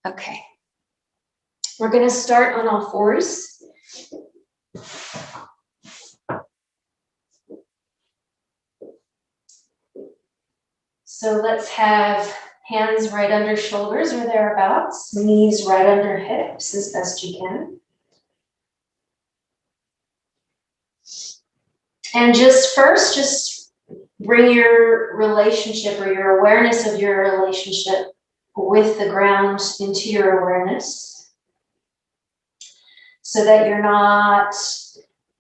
Okay. We're going to start on all fours. So let's have hands right under shoulders or thereabouts, knees right under hips as best you can. And just bring your relationship or your awareness of your relationship with the ground into your awareness so that you're not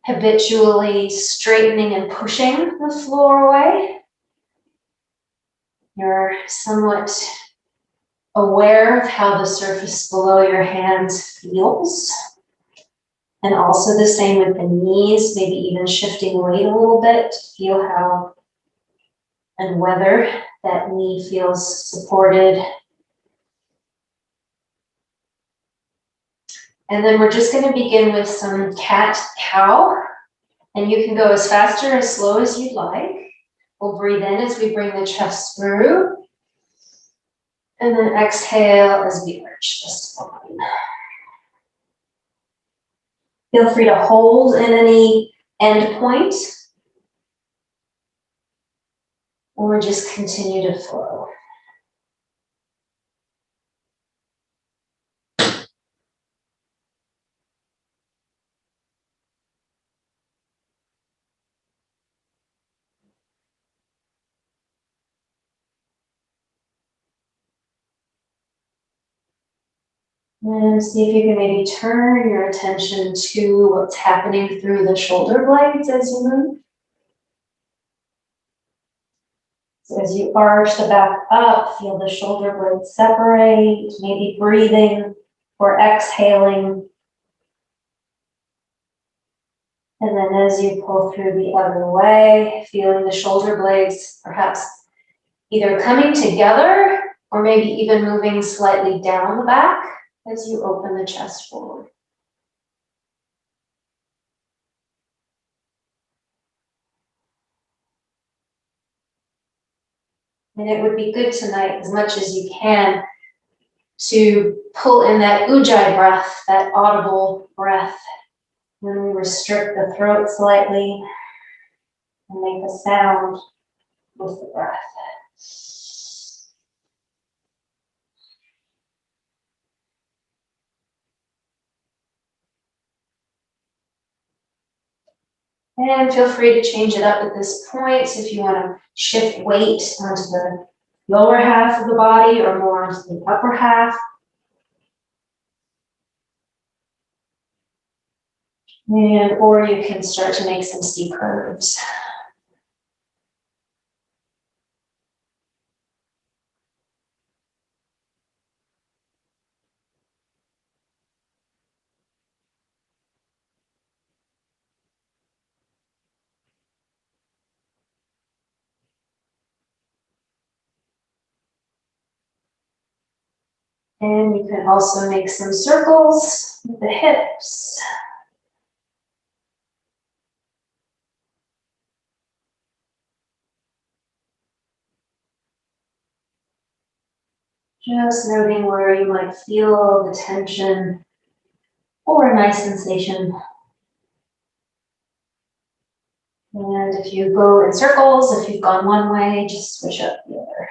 habitually straightening and pushing the floor away. You're somewhat aware of how the surface below your hands feels. And also the same with the knees, maybe even shifting weight a little bit to feel how and whether that knee feels supported. And then we're just going to begin with some cat-cow. And you can go as fast or as slow as you'd like. We'll breathe in as we bring the chest through. And then exhale as we arch the spine. Feel free to hold in any end point. Or just continue to flow. And see if you can maybe turn your attention to what's happening through the shoulder blades as you move. So as you arch the back up, feel the shoulder blades separate, maybe breathing or exhaling. And then as you pull through the other way, feeling the shoulder blades perhaps either coming together or maybe even moving slightly down the back as you open the chest forward. And it would be good tonight, as much as you can, to pull in that ujjayi breath, that audible breath, when we restrict the throat slightly and make a sound with the breath. And feel free to change it up at this point if you want to shift weight onto the lower half of the body or more onto the upper half. Or you can start to make some C curves. And you can also make some circles with the hips. Just noting where you might feel the tension or a nice sensation. And if you go in circles, if you've gone one way, just switch up the other.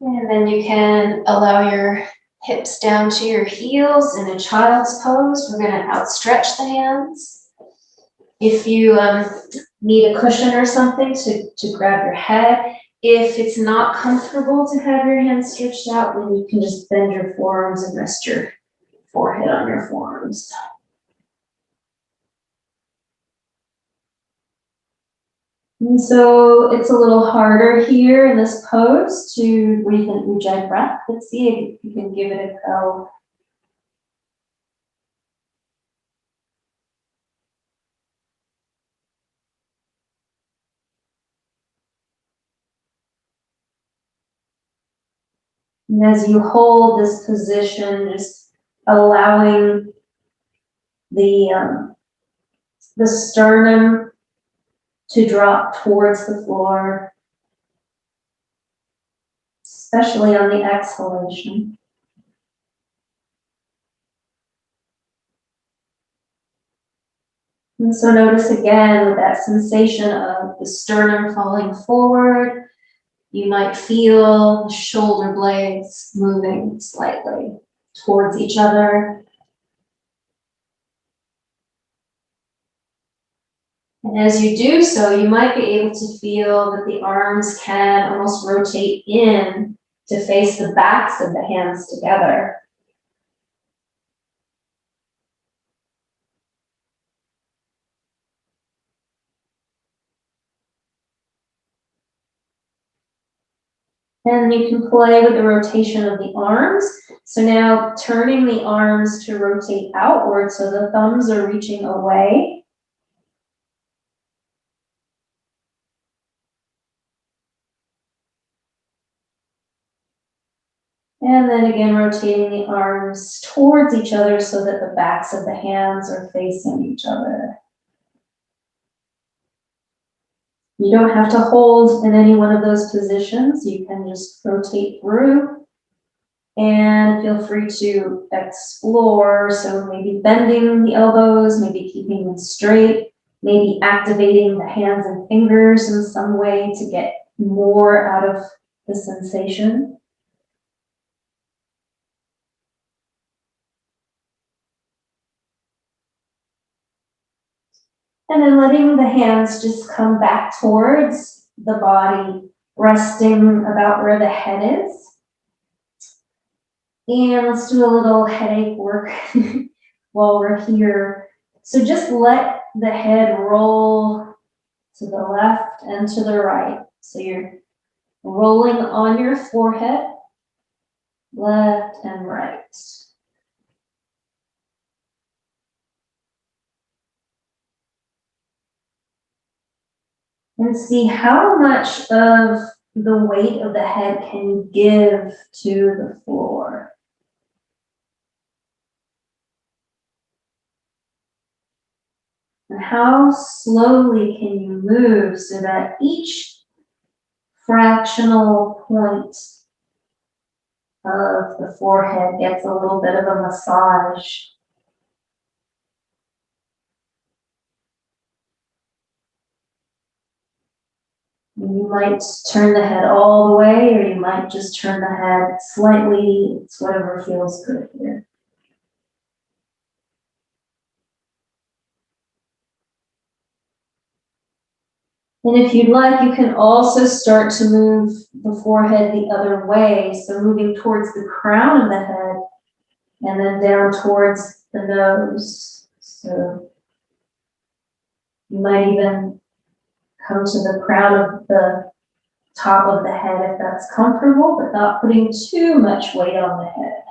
And then you can allow your hips down to your heels in a child's pose. We're going to outstretch the hands. If you need a cushion or something to grab your head, if it's not comfortable to have your hands stretched out, then you can just bend your forearms and rest your forehead on your forearms. And so it's a little harder here in this pose to breathe an ujjayi breath. Let's see if you can give it a go. And as you hold this position, just allowing the sternum to drop towards the floor, especially on the exhalation. And so notice again that sensation of the sternum falling forward. You might feel the shoulder blades moving slightly towards each other. And as you do so, you might be able to feel that the arms can almost rotate in to face the backs of the hands together. And you can play with the rotation of the arms. So now turning the arms to rotate outward so the thumbs are reaching away. And then again, rotating the arms towards each other so that the backs of the hands are facing each other. You don't have to hold in any one of those positions. You can just rotate through and feel free to explore. So maybe bending the elbows, maybe keeping them straight, maybe activating the hands and fingers in some way to get more out of the sensation. And then letting the hands just come back towards the body, resting about where the head is. And let's do a little headache work while we're here. So just let the head roll to the left and to the right. So you're rolling on your forehead, left and right. And see how much of the weight of the head can you give to the floor. And how slowly can you move so that each fractional point of the forehead gets a little bit of a massage. You might turn the head all the way, or you might just turn the head slightly. It's whatever feels good here. And if you'd like, you can also start to move the forehead the other way. So moving towards the crown of the head and then down towards the nose. So you might even come to the crown of the top of the head if that's comfortable, but not putting too much weight on the head.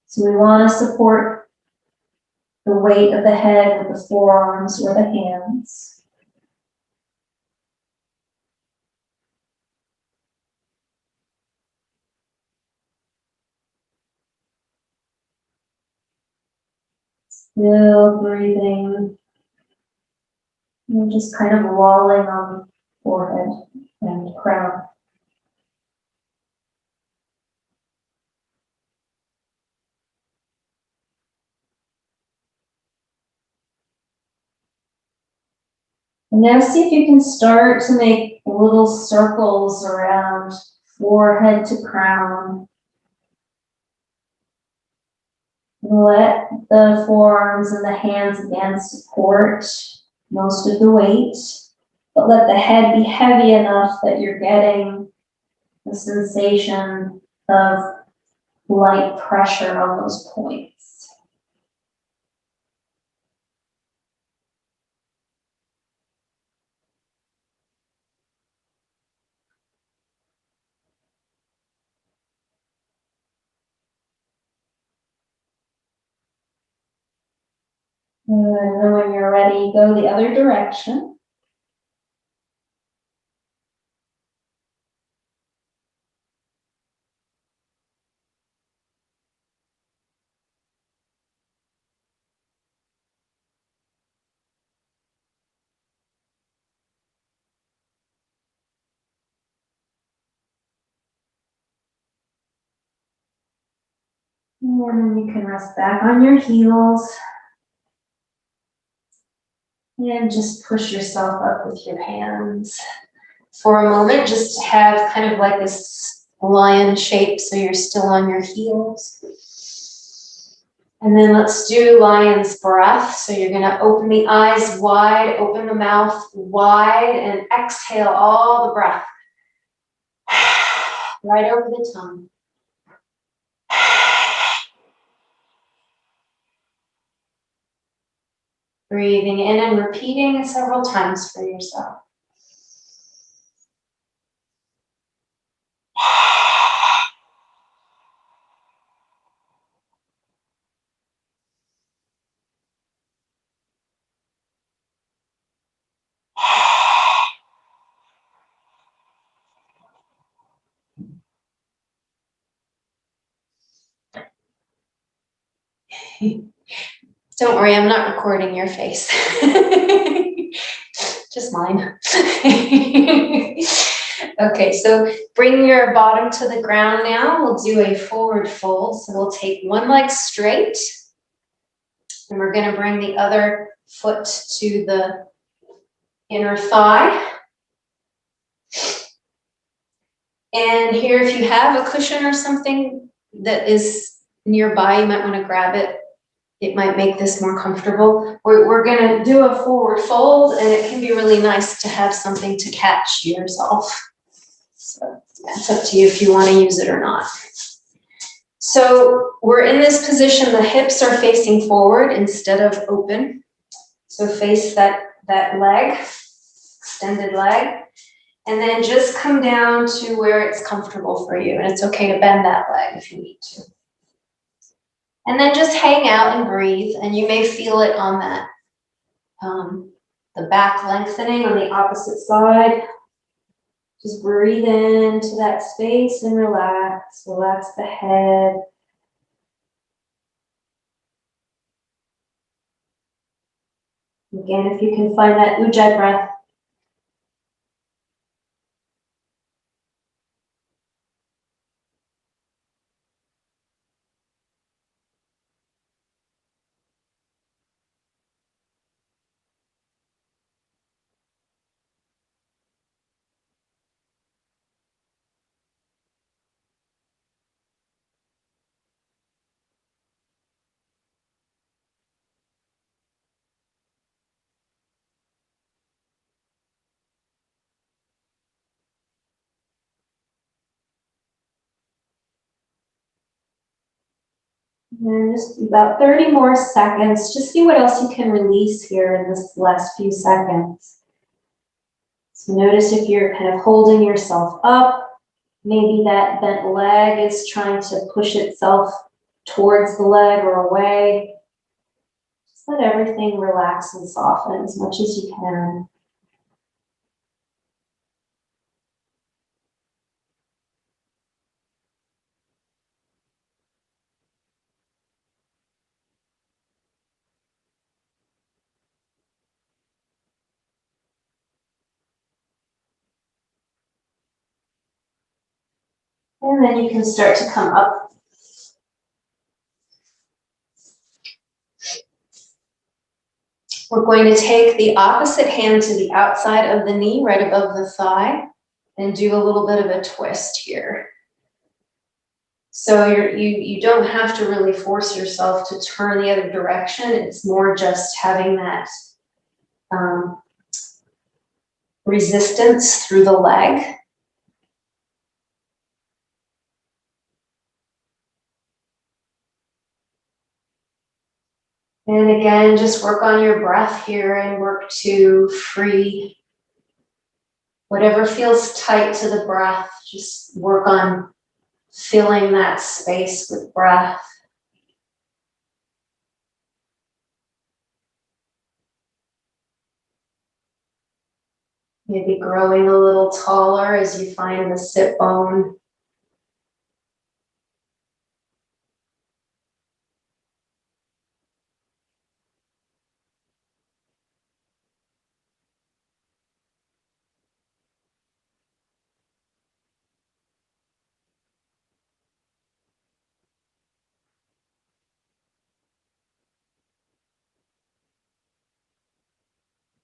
So we want to support the weight of the head with the forearms or the hands. Still breathing. And just kind of lolling on the forehead and crown. And now see if you can start to make little circles around forehead to crown. Let the forearms and the hands again support most of the weight, but let the head be heavy enough that you're getting the sensation of light pressure on those points. And then when you're ready, go the other direction. then you can rest back on your heels. And just push yourself up with your hands. For a moment, just have kind of like this lion shape so you're still on your heels. And then let's do lion's breath. So you're gonna open the eyes wide, open the mouth wide, and exhale all the breath. Right over the tongue. Breathing in and repeating several times for yourself. Don't worry, I'm not recording your face. Just mine. Okay, so bring your bottom to the ground now. We'll do a forward fold. So we'll take one leg straight, and we're going to bring the other foot to the inner thigh. And here, if you have a cushion or something that is nearby, you might want to grab it. It might make this more comfortable. We're going to do a forward fold, and it can be really nice to have something to catch yourself. So yeah, it's up to you if you want to use it or not. So we're in this position, the hips are facing forward instead of open. So face that leg, extended leg, and then just come down to where it's comfortable for you. And it's okay to bend that leg if you need to. And then just hang out and breathe, and you may feel it on that, the back lengthening on the opposite side. Just breathe into that space and relax. Relax the head. Again, if you can find that ujjayi breath. And just about 30 more seconds. Just see what else you can release here in this last few seconds. So notice if you're kind of holding yourself up. Maybe that bent leg is trying to push itself towards the leg or away. Just let everything relax and soften as much as you can. And then you can start to come up. We're going to take the opposite hand to the outside of the knee, right above the thigh, and do a little bit of a twist here. So you don't have to really force yourself to turn the other direction. It's more just having that resistance through the leg. And again, just work on your breath here and work to free whatever feels tight to the breath. Just work on filling that space with breath. Maybe growing a little taller as you find the sit bone.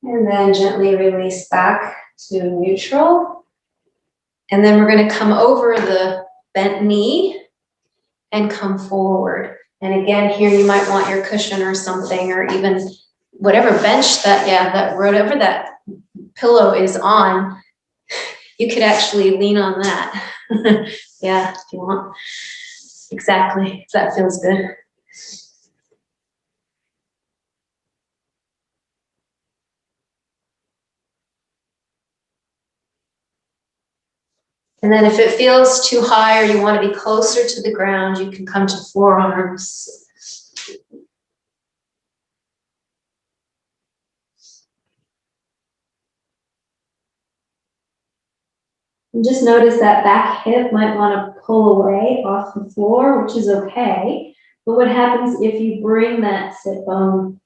And then gently release back to neutral. And then we're going to come over the bent knee and come forward. And again, here you might want your cushion or something, or even whatever bench that whatever that pillow is on, you could actually lean on that. Yeah, if you want. Exactly, if that feels good. And then if it feels too high or you want to be closer to the ground, you can come to forearms. And just notice that back hip might want to pull away off the floor, which is okay. But what happens if you bring that sit bone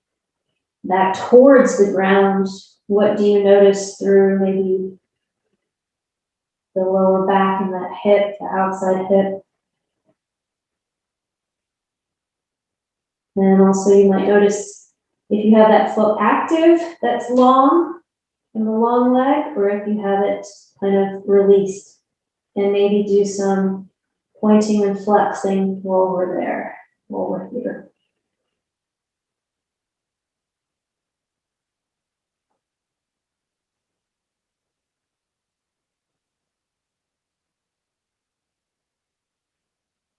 back towards the ground? What do you notice through maybe the lower back and that hip, the outside hip? And also you might notice if you have that foot active, that's long in the long leg, or if you have it kind of released, and maybe do some pointing and flexing while we're there, while we're here.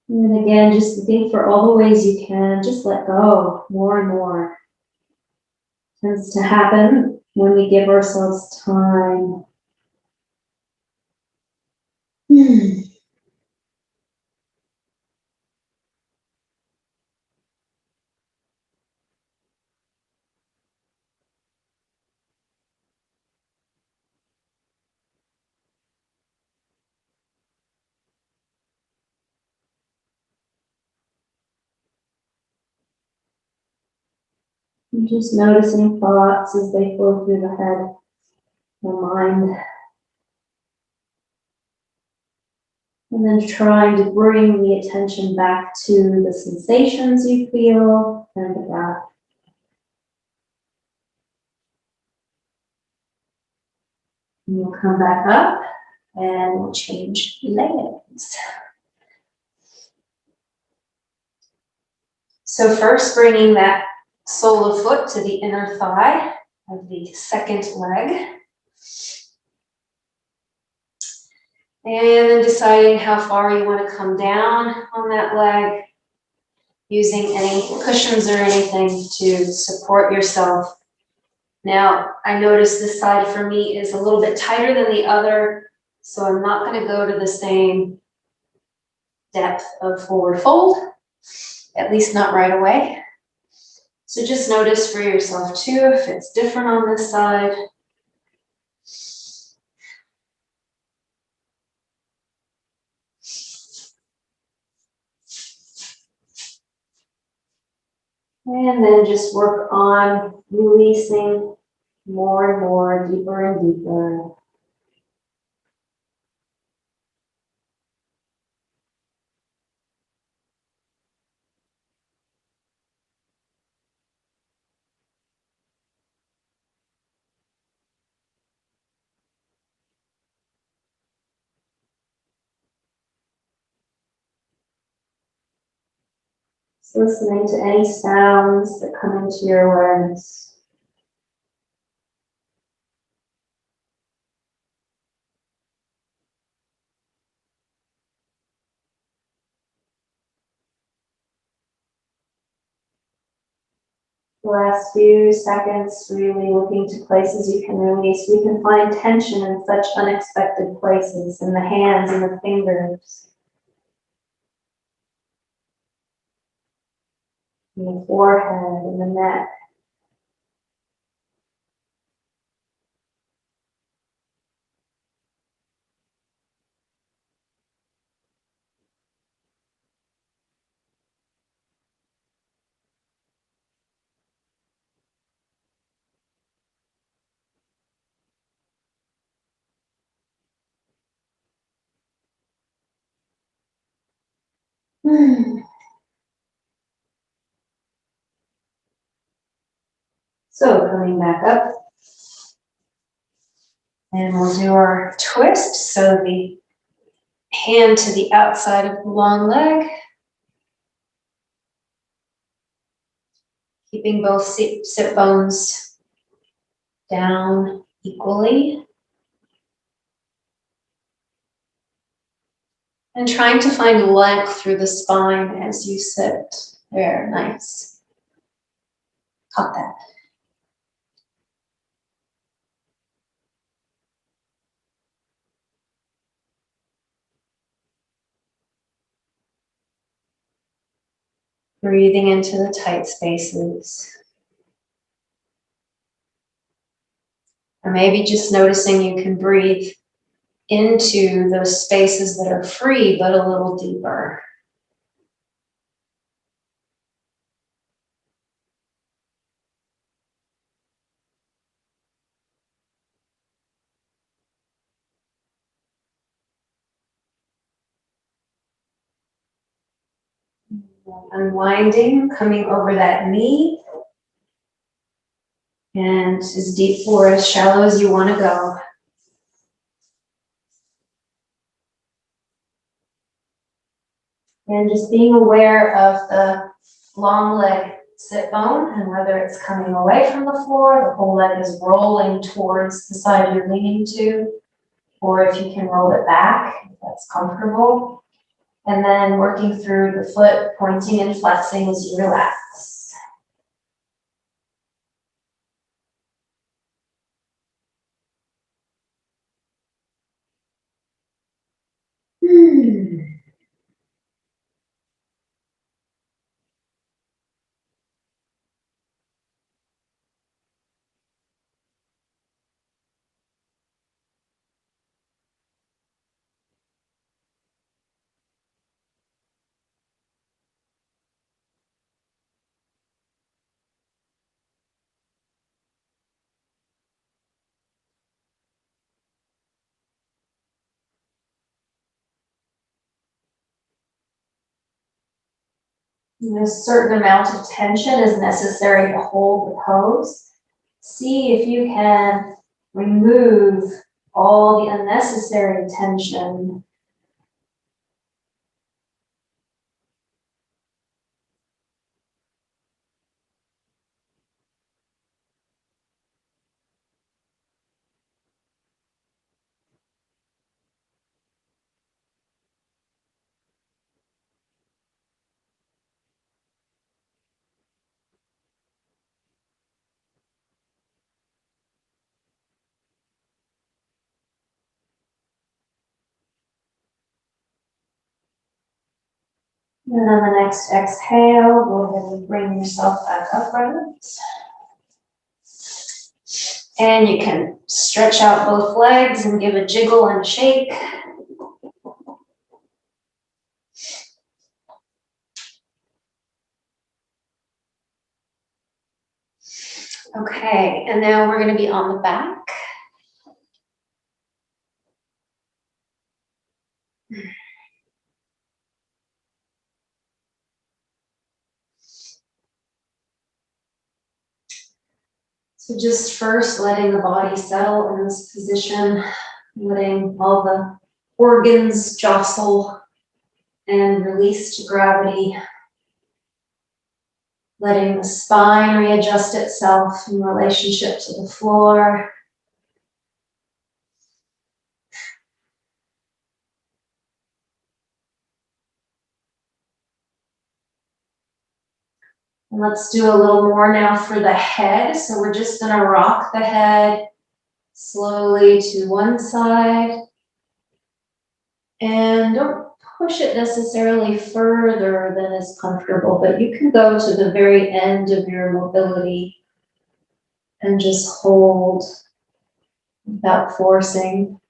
And then again, just think for all the ways you can, just let go more and more. It tends to happen when we give ourselves time. And just noticing thoughts as they flow through the head, the mind. And then trying to bring the attention back to the sensations you feel and the breath. And we'll come back up and we'll change legs. So first bringing that sole of foot to the inner thigh of the second leg. And then deciding how far you want to come down on that leg, using any cushions or anything to support yourself. Now, I notice this side for me is a little bit tighter than the other, so I'm not going to go to the same depth of forward fold, at least not right away. So just notice for yourself too if it's different on this side. And then just work on releasing more and more, deeper and deeper. Just listening to any sounds that come into your awareness. The last few seconds, really looking to places you can release. We can find tension in such unexpected places, in the hands and the fingers, in the forehead, in the neck. So coming back up, And we'll do our twist. So the hand to the outside of the long leg, keeping both sit bones down equally. And trying to find length through the spine as you sit. There, nice. Caught that. Breathing into the tight spaces. Or maybe just noticing you can breathe into those spaces that are free but a little deeper. Unwinding, coming over that knee. And as deep or as shallow as you want to go. And just being aware of the long leg sit bone and whether it's coming away from the floor, the whole leg is rolling towards the side you're leaning to, or if you can roll it back, if that's comfortable. And then working through the foot, pointing and flexing as you relax. A certain amount of tension is necessary to hold the pose. See if you can remove all the unnecessary tension. And on the next exhale, go ahead and bring yourself back upright. And you can stretch out both legs and give a jiggle and shake. Okay, and now we're going to be on the back. So just first letting the body settle in this position, letting all the organs jostle and release to gravity. Letting the spine readjust itself in relationship to the floor. And let's do a little more now for the head. So we're just going to rock the head slowly to one side. And don't push it necessarily further than is comfortable, but you can go to the very end of your mobility and just hold without forcing.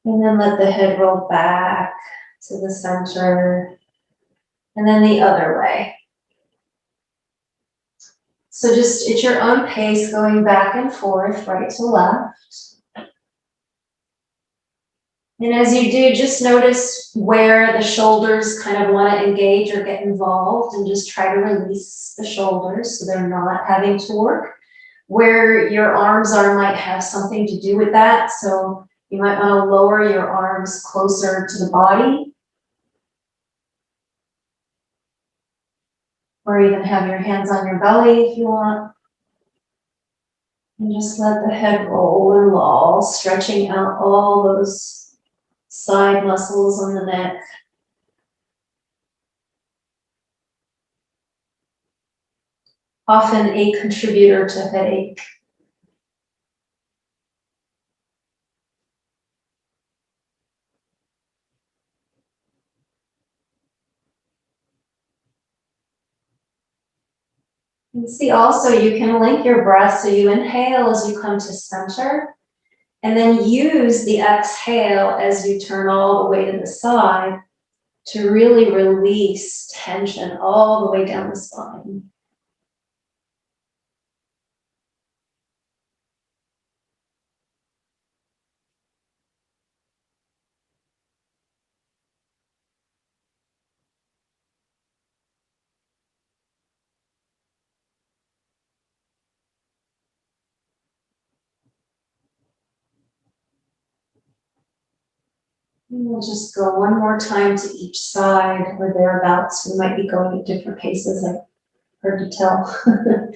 And then let the head roll back to the center. And then the other way. So just at your own pace, going back and forth, right to left. And as you do, just notice where the shoulders kind of want to engage or get involved, and just try to release the shoulders so they're not having to work. where your arms are might have something to do with that. So you might want to lower your arms closer to the body, or even have your hands on your belly if you want. And just let the head roll and loll, stretching out all those side muscles on the neck. Often a contributor to headache. And see also you can link your breath, so you inhale as you come to center, and then use the exhale as you turn all the way to the side to really release tension all the way down the spine. And we'll just go one more time to each side or thereabouts. We might be going at different paces, I've heard to tell.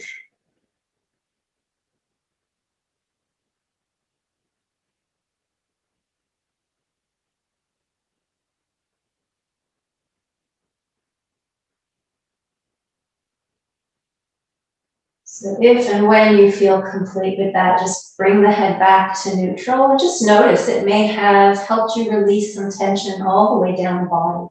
So if and when you feel complete with that, just bring the head back to neutral and just notice it may have helped you release some tension all the way down the body.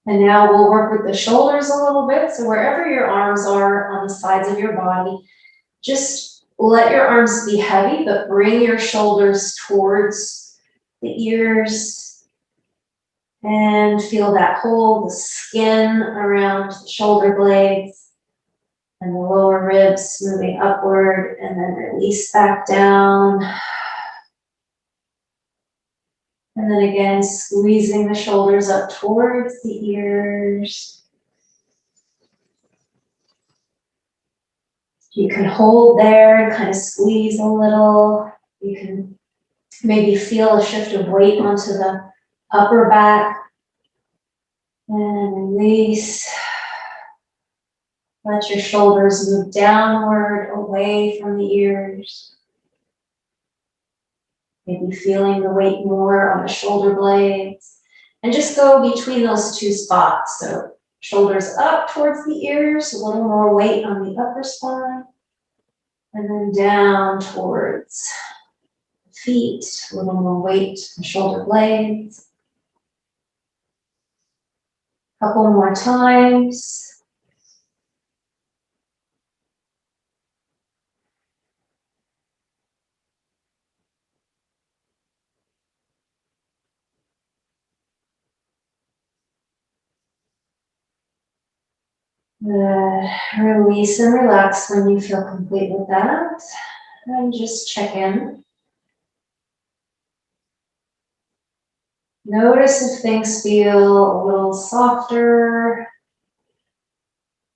And now we'll work with the shoulders a little bit. So wherever your arms are on the sides of your body, just let your arms be heavy, but bring your shoulders towards the ears and feel that hold, the skin around the shoulder blades and the lower ribs moving upward, and then release back down. And then again, squeezing the shoulders up towards the ears. You can hold there and kind of squeeze a little. You can maybe feel a shift of weight onto the upper back. And release. Let your shoulders move downward, away from the ears. Maybe feeling the weight more on the shoulder blades. And just go between those two spots. So shoulders up towards the ears, a little more weight on the upper spine. And then down towards the feet, a little more weight on shoulder blades. Couple more times. Release and relax when you feel complete with that. And just check in. Notice if things feel a little softer,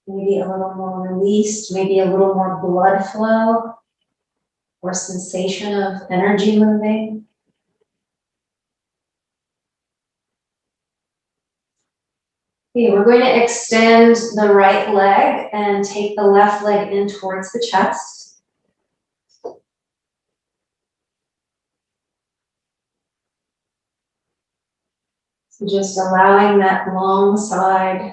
maybe a little more released, maybe a little more blood flow or sensation of energy moving. Okay, we're going to extend the right leg and take the left leg in towards the chest. So just allowing that long side,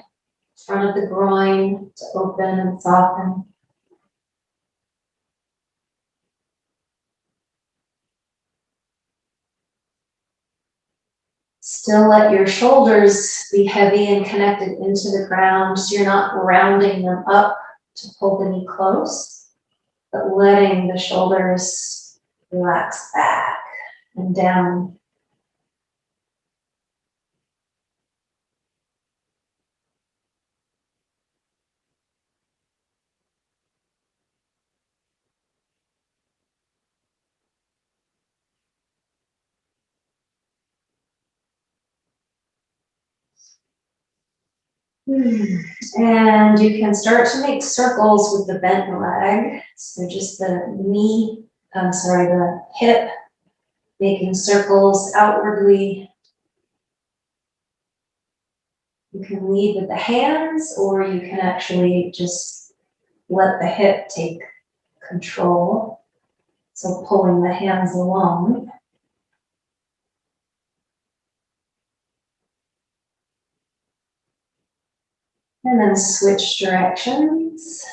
front of the groin to open and soften. Still let your shoulders be heavy and connected into the ground, so you're not rounding them up to pull the knee close, but letting the shoulders relax back and down. And you can start to make circles with the bent leg. So just the knee, the hip, making circles outwardly. You can lead with the hands, or you can actually just let the hip take control. So pulling the hands along. And then switch directions.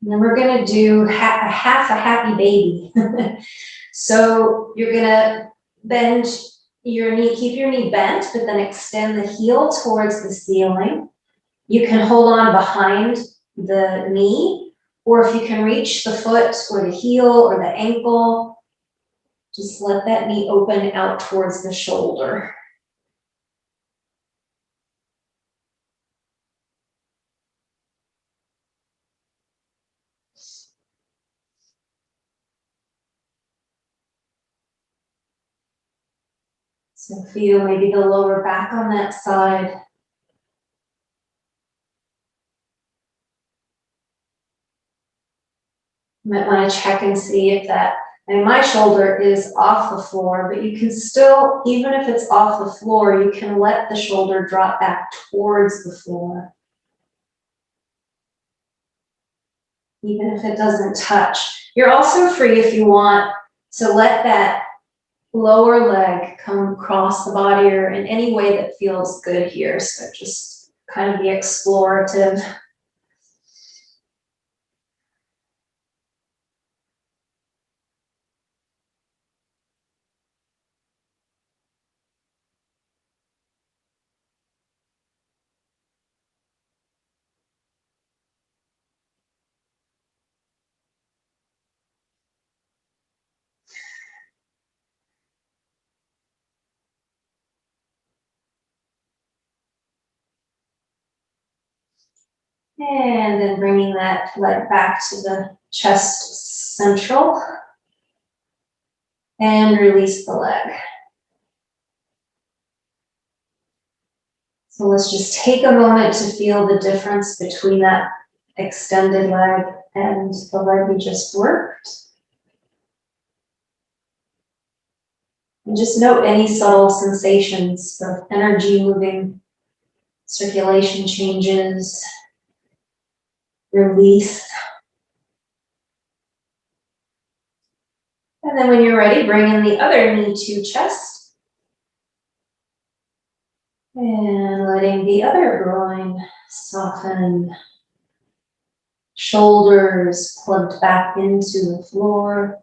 And then we're gonna do half a happy baby. So you're gonna bend your knee, keep your knee bent, but then extend the heel towards the ceiling. You can hold on behind the knee, or if you can reach the foot or the heel or the ankle, just let that knee open out towards the shoulder. So feel maybe the lower back on that side. You might want to check and see if that, and my shoulder is off the floor, but you can still, even if it's off the floor, you can let the shoulder drop back towards the floor. Even if it doesn't touch. You're also free, if you want, to let that lower leg come across the body or in any way that feels good here. So just kind of be explorative. And then bringing that leg back to the chest central. And release the leg. So let's just take a moment to feel the difference between that extended leg and the leg we just worked. And just note any subtle sensations of energy moving, circulation changes, release. And then when you're ready, bring in the other knee to chest. And letting the other groin soften. Shoulders plugged back into the floor.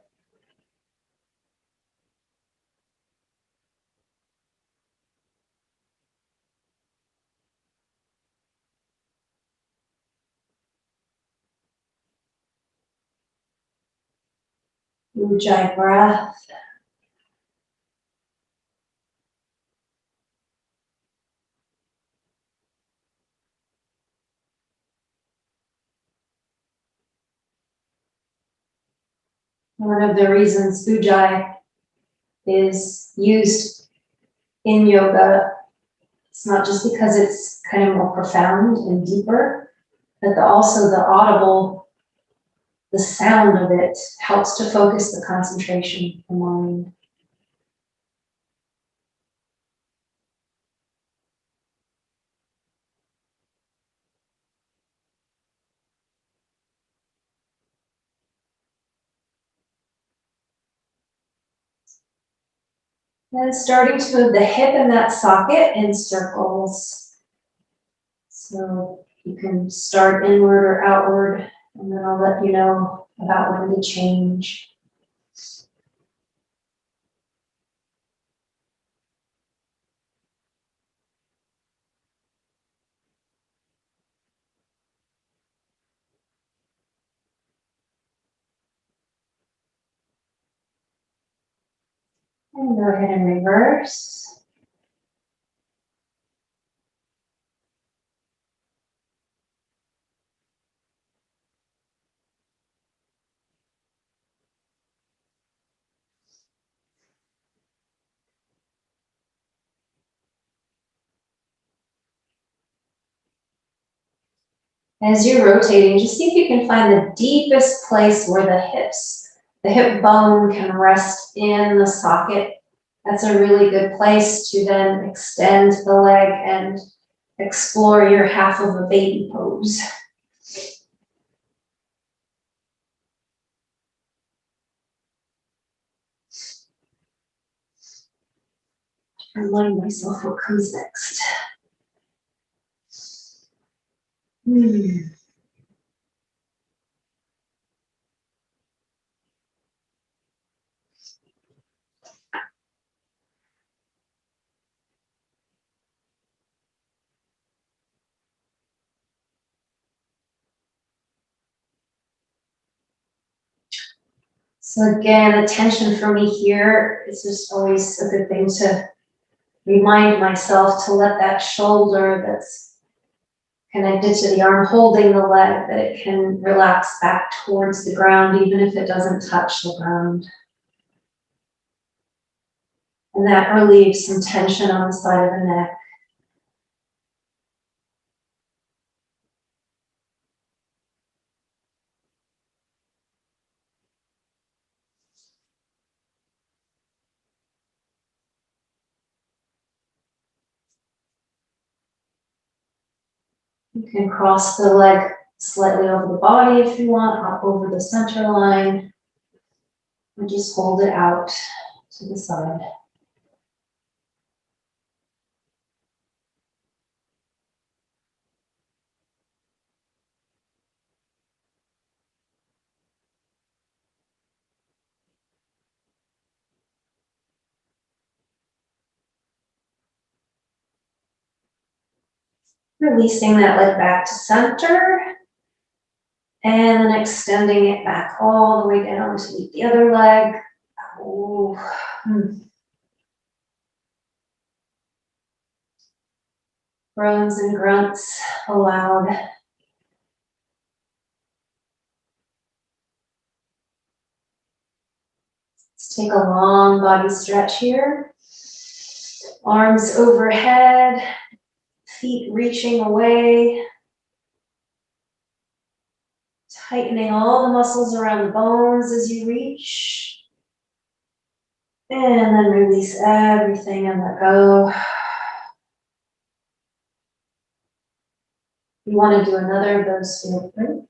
Ujjayi breath. One of the reasons Ujjayi is used in yoga, it's not just because it's kind of more profound and deeper, but also the audible, the sound of it helps to focus the concentration of the mind. Then starting to move the hip in that socket in circles. So you can start inward or outward, and then I'll let you know about when to change. And go ahead and reverse. As you're rotating, just see if you can find the deepest place where the hip bone can rest in the socket. That's a really good place to then extend the leg and explore your half of a baby pose. Remind myself what comes next. So again, attention for me here is just always a good thing to remind myself to let that shoulder that's connected to the arm holding the leg, that it can relax back towards the ground, even if it doesn't touch the ground. And that relieves some tension on the side of the neck. You can cross the leg slightly over the body if you want, up over the center line, and just hold it out to the side. Releasing that leg back to center, and then extending it back all the way down to meet the other leg. Ooh. Groans and grunts aloud. Let's take a long body stretch here. Arms overhead, feet reaching away. Tightening all the muscles around the bones as you reach. And then release everything and let go. You want to do another of those, feel free.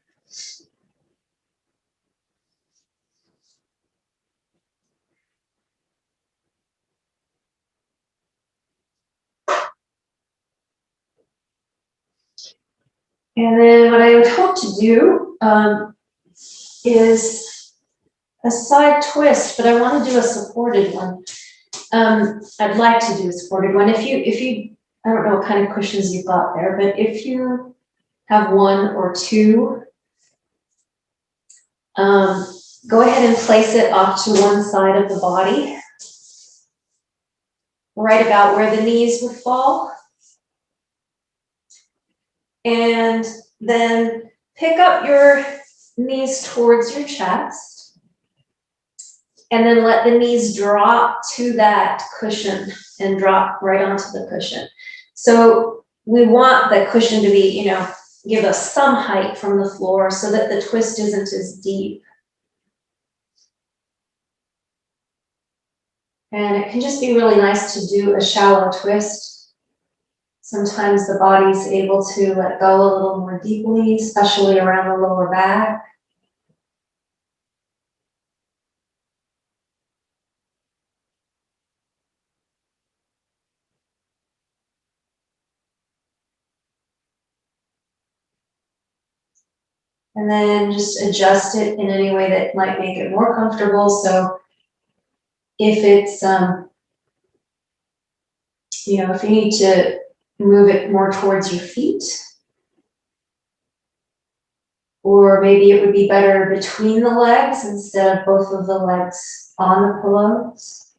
And then what I would hope to do is a side twist, but I want to do a supported one. I'd like to do a supported one. If you, I don't know what kind of cushions you've got there, but if you have one or two, go ahead and place it off to one side of the body, right about where the knees would fall. And then pick up your knees towards your chest, and then let the knees drop to that cushion and drop right onto the cushion. So we want the cushion to be, give us some height from the floor so that the twist isn't as deep. And it can just be really nice to do a shallow twist. Sometimes the body's able to let go a little more deeply, especially around the lower back. And then just adjust it in any way that might make it more comfortable. So if it's, if you need to move it more towards your feet, or maybe it would be better between the legs instead of both of the legs on the pillows.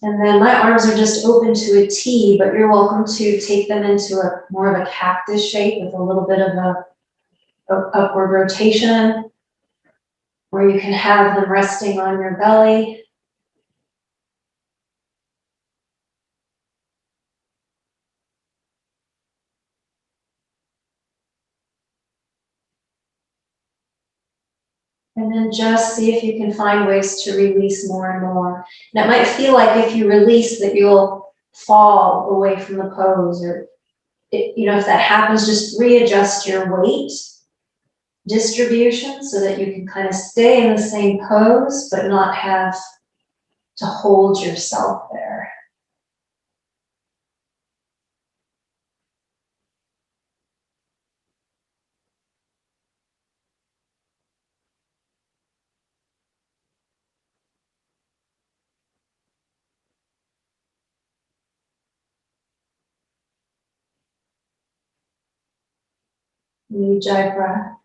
And then my arms are just open to a T, but you're welcome to take them into a more of a cactus shape with a little bit of a upward rotation, or you can have them resting on your belly. And then just see if you can find ways to release more and more. And it might feel like if you release that you'll fall away from the pose, or if that happens, just readjust your weight distribution so that you can kind of stay in the same pose, but not have to hold yourself there. Ujjayi breath.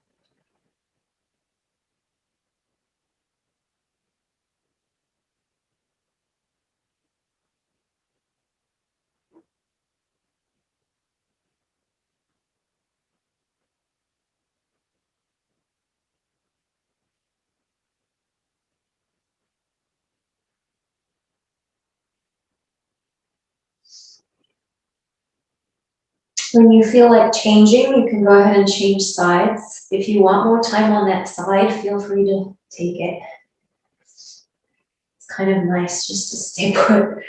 When you feel like changing, you can go ahead and change sides. If you want more time on that side, feel free to take it. It's kind of nice just to stay put.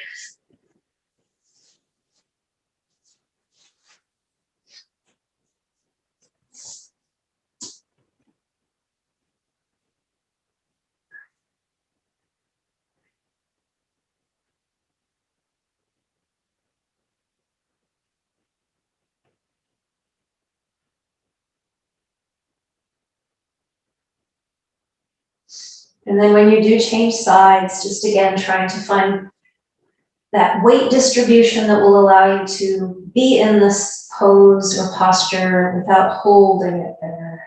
And then when you do change sides, just again, trying to find that weight distribution that will allow you to be in this pose or posture without holding it there.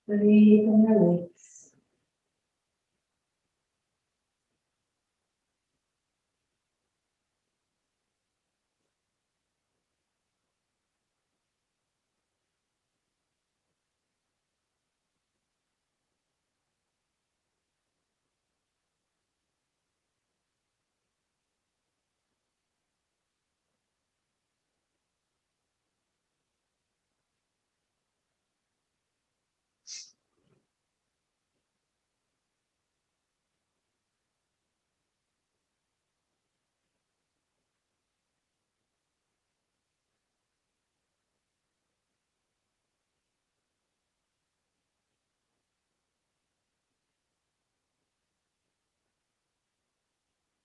Breathe and release.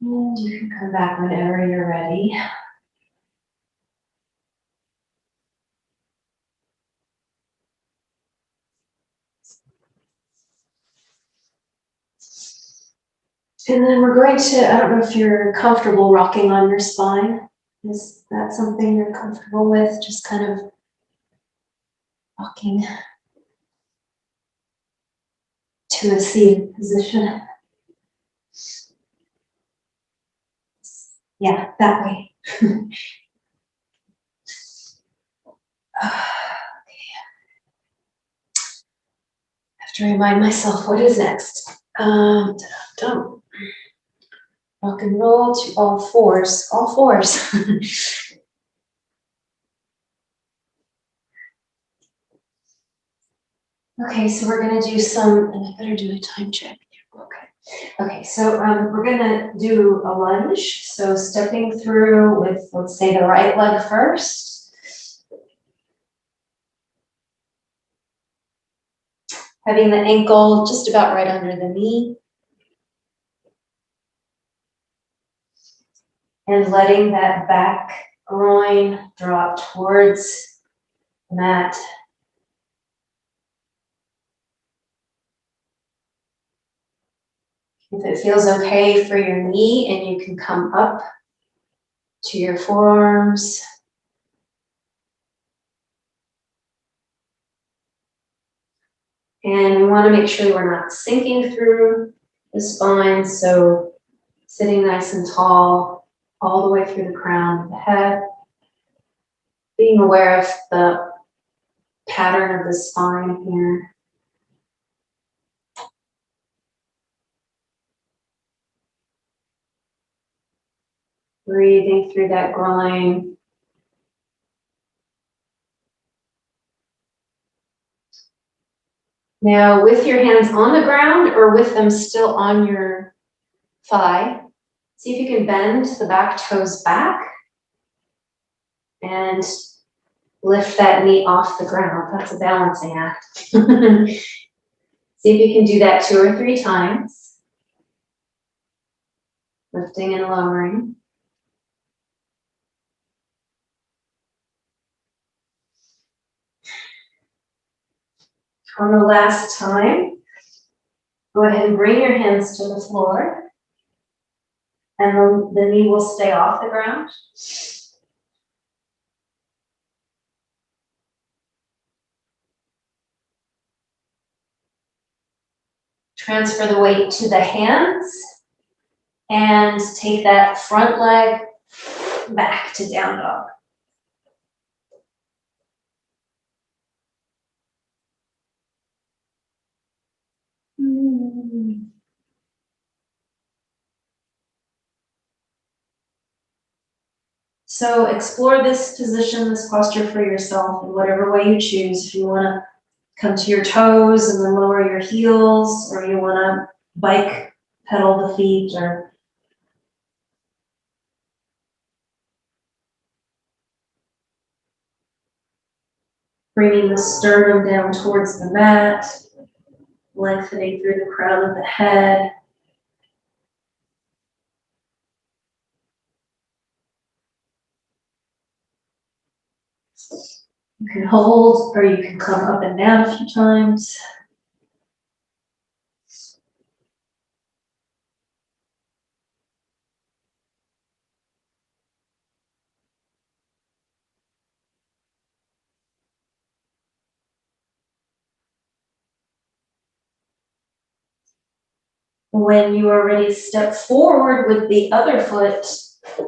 And you can come back whenever you're ready. And then we're going to, I don't know if you're comfortable rocking on your spine. Is that something you're comfortable with? Just kind of rocking to a seated position. Yeah, that way. I have to remind myself what is next. Don't rock and roll to all fours. All fours. Okay, so we're gonna do some, and I better do a time check. Okay. Okay, so we're gonna do a lunge. So stepping through with, let's say, the right leg first. Having the ankle just about right under the knee. And letting that back groin drop towards the mat. If it feels okay for your knee, and you can come up to your forearms. And we want to make sure we're not sinking through the spine, so sitting nice and tall all the way through the crown of the head. Being aware of the pattern of the spine here. Breathing through that groin. Now, with your hands on the ground or with them still on your thigh, see if you can bend the back toes back and lift that knee off the ground. That's a balancing act. See if you can do that 2 or 3 times. Lifting and lowering. On the last time, go ahead and bring your hands to the floor, and the knee will stay off the ground. Transfer the weight to the hands and take that front leg back to down dog. So explore this position, this posture for yourself in whatever way you choose. If you want to come to your toes and then lower your heels, or you want to bike pedal the feet, or bringing the sternum down towards the mat, lengthening through the crown of the head. You can hold, or you can come up and down a few times. When you are ready, step forward with the other foot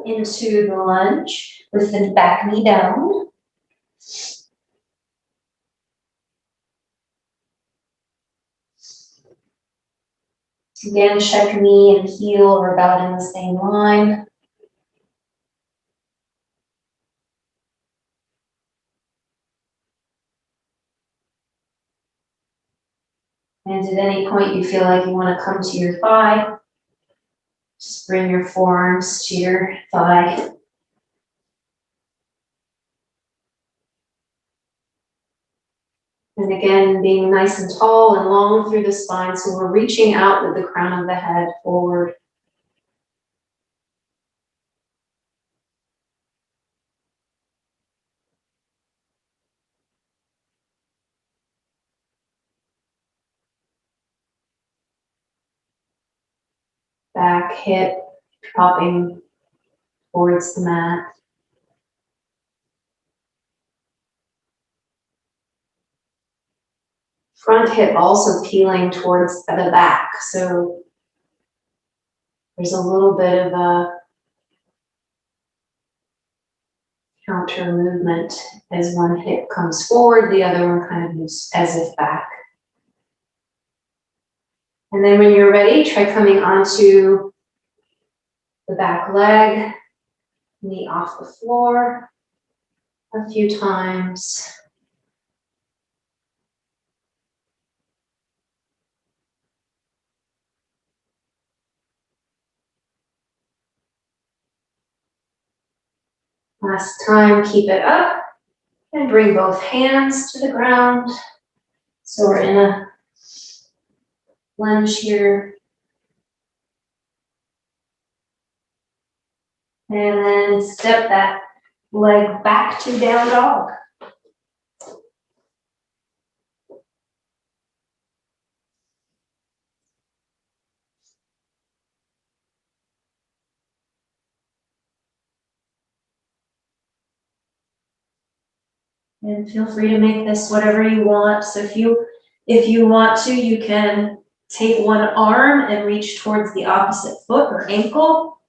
into the lunge with the back knee down. Again, check knee and heel are about in the same line. And at any point you feel like you want to come to your thigh, just bring your forearms to your thigh. And again, being nice and tall and long through the spine, so we're reaching out with the crown of the head forward. Back hip dropping towards the mat. Front hip also peeling towards the back, so there's a little bit of a counter movement as one hip comes forward, the other one kind of moves as if back. And then when you're ready, try coming onto the back leg, knee off the floor a few times. Last time, keep it up and bring both hands to the ground. So we're in a lunge here. And then step that leg back to down dog. And feel free to make this whatever you want. So if you want to, you can take one arm and reach towards the opposite foot or ankle.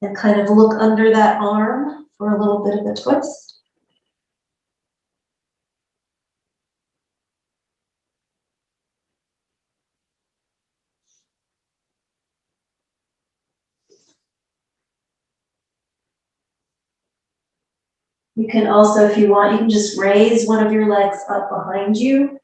And kind of look under that arm for a little bit of a twist. You can also, if you want, you can just raise one of your legs up behind you.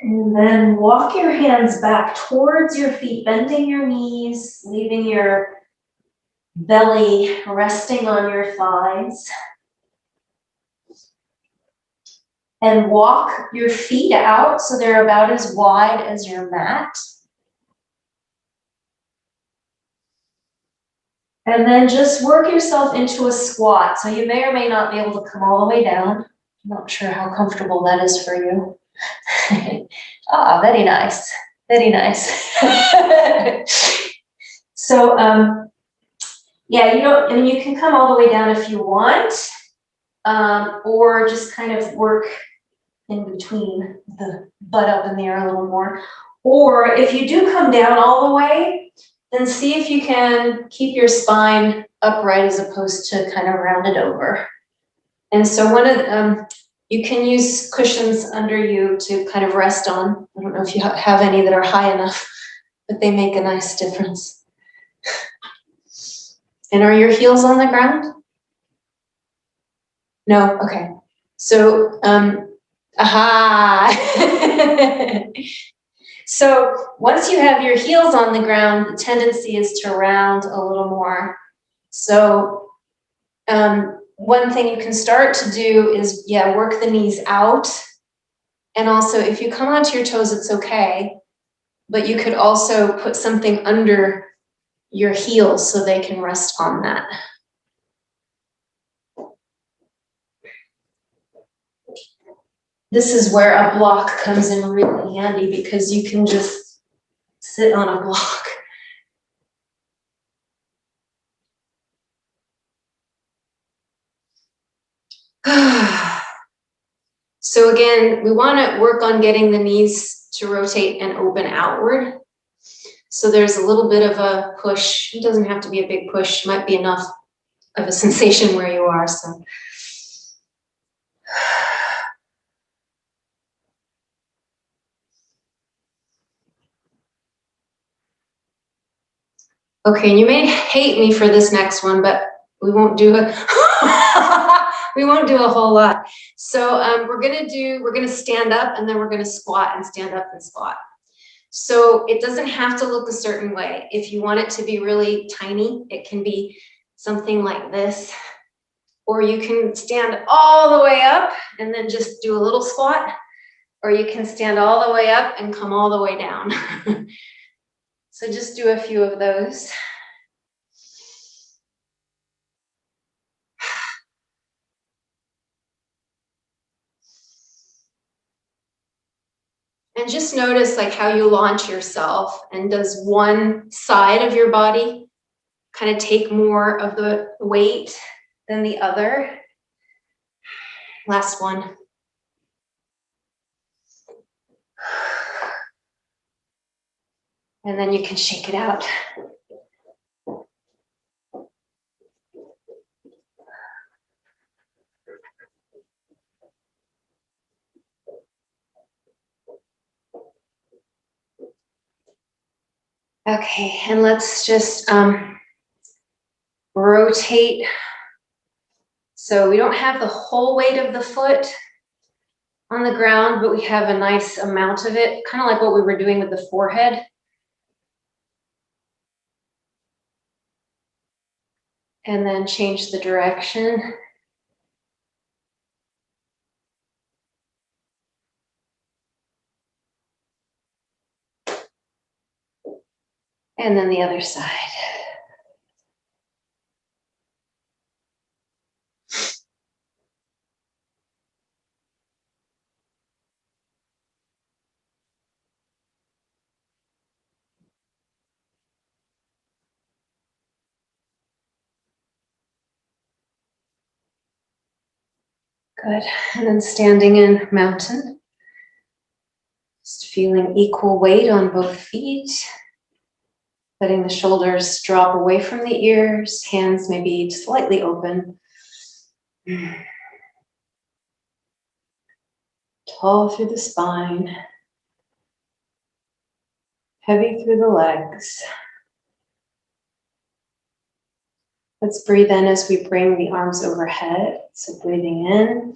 And then walk your hands back towards your feet, bending your knees, leaving your belly resting on your thighs. And walk your feet out so they're about as wide as your mat. And then just work yourself into a squat. So you may or may not be able to come all the way down. I'm not sure how comfortable that is for you. Ah, very nice. Very nice. So, yeah, you can come all the way down if you want, or just kind of work in between the butt up in the air a little more. Or if you do come down all the way, then see if you can keep your spine upright as opposed to kind of rounded over. And so you can use cushions under you to kind of rest on. I don't know if you have any that are high enough, but they make a nice difference. And are your heels on the ground? No? Okay. So, aha! So once you have your heels on the ground, the tendency is to round a little more. So one thing you can start to do is, work the knees out. And also, if you come onto your toes, it's okay. But you could also put something under your heels so they can rest on that. This is where a block comes in really handy because you can just sit on a block. So again, we want to work on getting the knees to rotate and open outward. So there's a little bit of a push. It doesn't have to be a big push. Might be enough of a sensation where you are. So. Okay, and you may hate me for this next one, but we won't do a whole lot. So we're gonna stand up and then we're gonna squat and stand up and squat. So it doesn't have to look a certain way. If you want it to be really tiny, it can be something like this, or you can stand all the way up and then just do a little squat, or you can stand all the way up and come all the way down. So just do a few of those. And just notice like how you launch yourself, and does one side of your body kind of take more of the weight than the other? Last one. And then you can shake it out. Okay, and let's just rotate. So we don't have the whole weight of the foot on the ground, but we have a nice amount of it, kind of like what we were doing with the forehead. And then change the direction. And then the other side. Good. And then standing in mountain. Just feeling equal weight on both feet. Letting the shoulders drop away from the ears. Hands maybe slightly open. Tall through the spine. Heavy through the legs. Let's breathe in as we bring the arms overhead. So breathing in.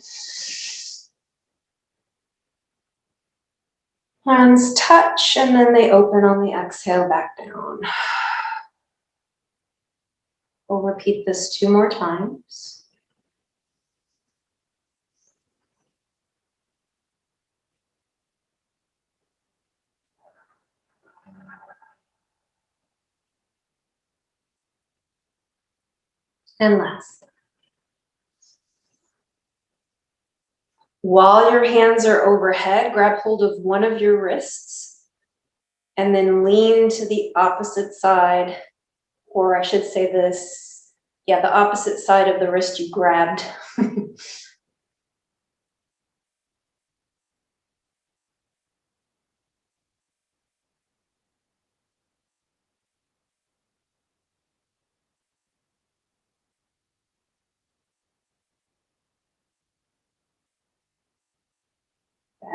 Hands touch and then they open on the exhale back down. We'll repeat this 2 more times. And last. While your hands are overhead, grab hold of one of your wrists and then lean to the opposite side, or I should say this, yeah, the opposite side of the wrist you grabbed.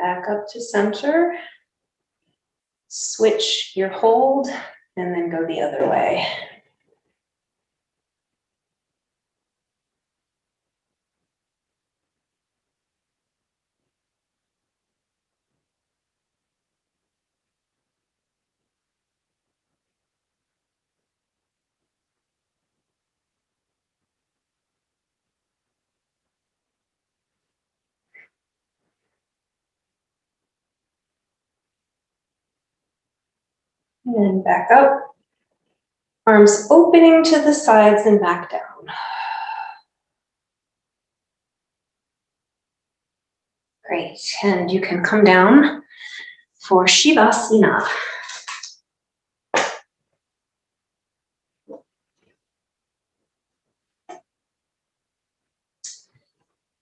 Back up to center. Switch your hold and then go the other way. And then back up. Arms opening to the sides and back down. Great, and you can come down for Shavasana.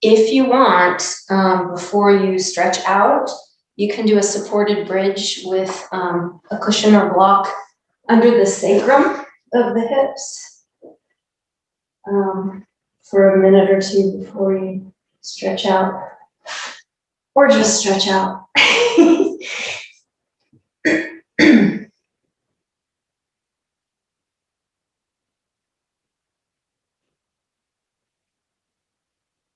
If you want, before you stretch out, you can do a supported bridge with a cushion or block under the sacrum of the hips for a minute or 2 before you stretch out, or just stretch out.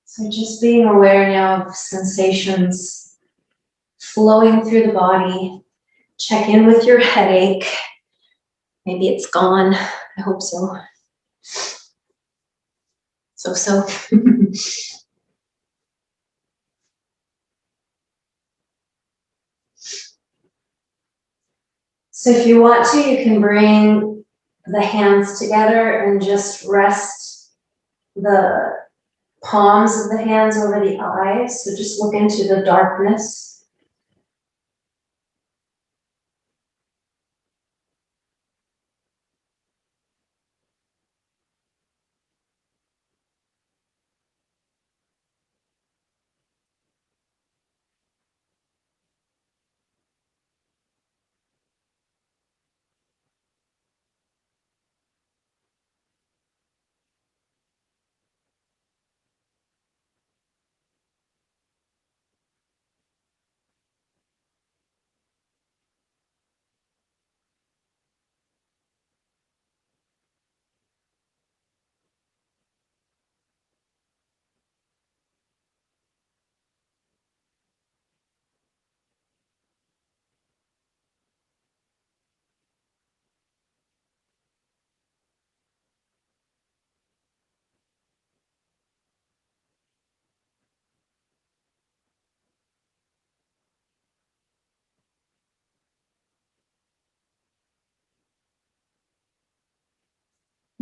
So just being aware now of sensations flowing through the body. Check in with your headache. Maybe it's gone. I hope so. So. So if you want to, you can bring the hands together and just rest the palms of the hands over the eyes. So just look into the darkness.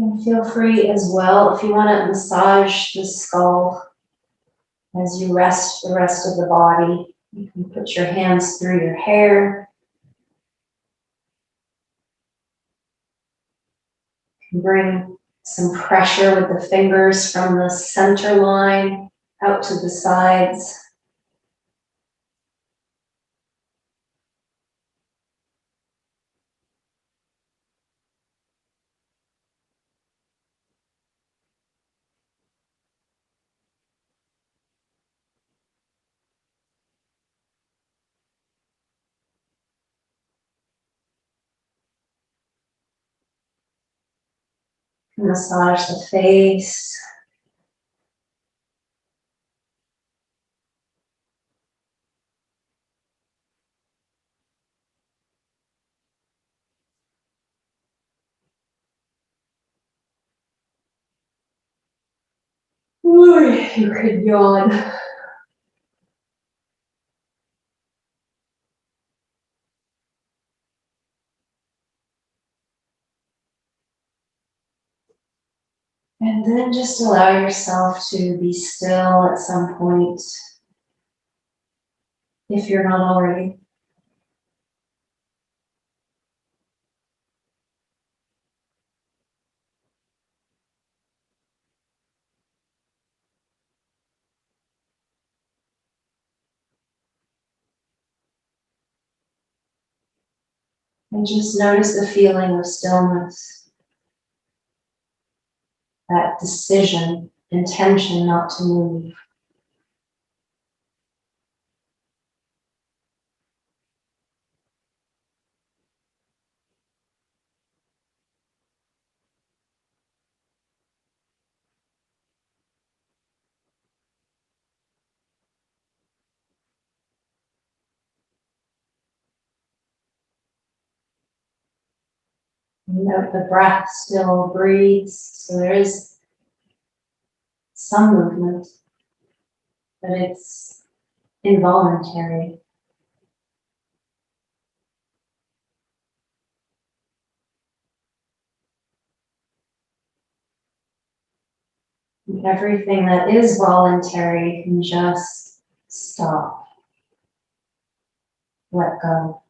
And feel free as well if you want to massage the skull as you rest the rest of the body. You can put your hands through your hair. You can bring some pressure with the fingers from the center line out to the sides. Massage the face. Ooh, you could yawn. And then just allow yourself to be still at some point if you're not already. And just notice the feeling of stillness, that decision, intention not to move. Note the breath still breathes, so there is some movement, but it's involuntary. And everything that is voluntary can just stop, let go.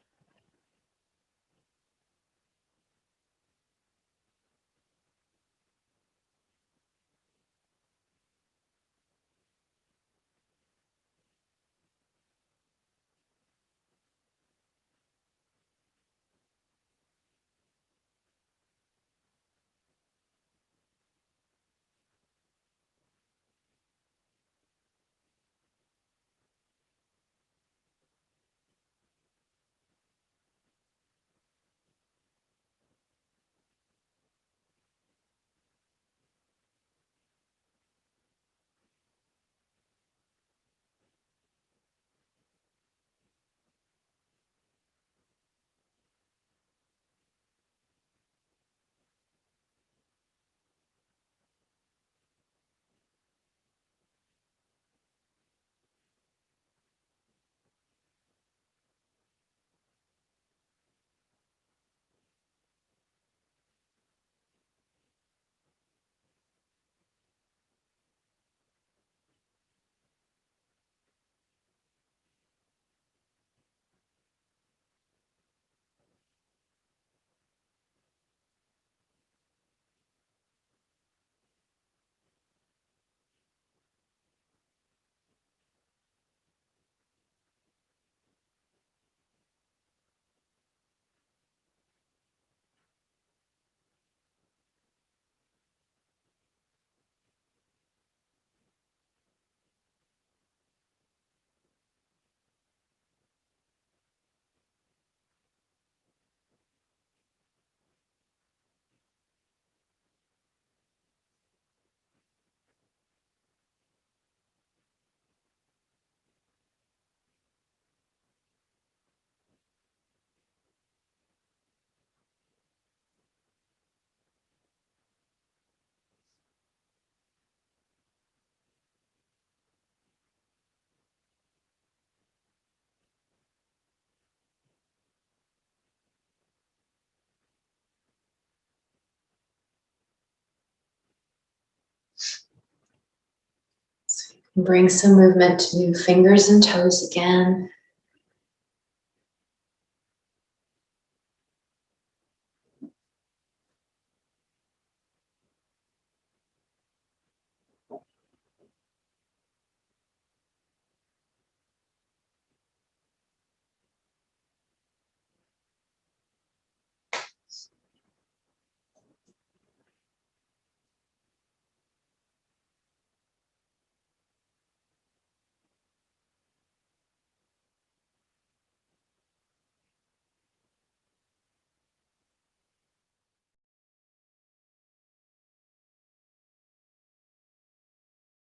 Bring some movement to fingers and toes again.